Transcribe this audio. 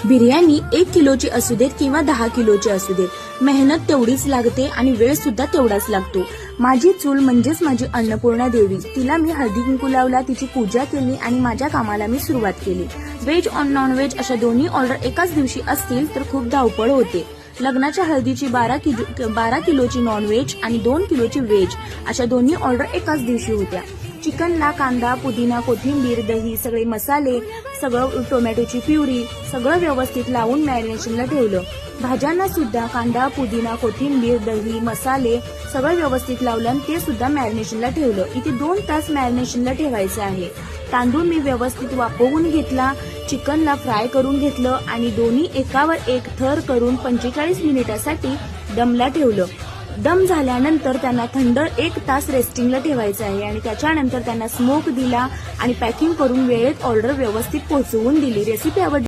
बिर्याणी 1 किलोची असू देत किंवा 10 किलोची असू देत, मेहनत तेवढीच लागते आणि वेळ सुद्धा तेवढाच लागतो. माझी चूल म्हणजेच माझी अन्नपूर्णा देवी, तिला मी हळदी कुंकू लावला, तिची पूजा केली आणि माझ्या कामाला मी सुरुवात केली. व्हेज और नॉन व्हेज अशा दोन्ही ऑर्डर एकाच दिवशी असतील तर खूप धावपळ होते. लग्नाच्या हळदीची 12 किलोची नॉन व्हेज आणि 2 किलोची व्हेज अशा दोन्ही ऑर्डर एकाच दिवशी होत्या. चिकनला कांदा, पुदिना, कोथिंबीर, दही, सगळे मसाले, सगळं टोमॅटोची प्युरी सगळं व्यवस्थित लावून मॅरिनेशनला ठेवलं. भाज्यांना सुद्धा कांदा, पुदिना, कोथिंबीर, दही, मसाले सगळं व्यवस्थित लावलं आणि ते सुद्धा मॅरिनेशनला ठेवलं. इथे 2 तास मॅरिनेशनला ठेवायचं आहे. तांदूळ मी व्यवस्थित वाफवून घेतला, चिकनला फ्राय करून घेतलं आणि दोन्ही एकावर एक थर करून 45 मिनिटासाठी दमला ठेवलं. दम झाल्यानंतर त्यांना थंड 1 तास रेस्टिंगला ठेवायचं आहे आणि त्याच्यानंतर त्यांना स्मोक दिला आणि पॅकिंग करून वेळेत ऑर्डर व्यवस्थित पोहोचवून दिली. रेसिपी आवडली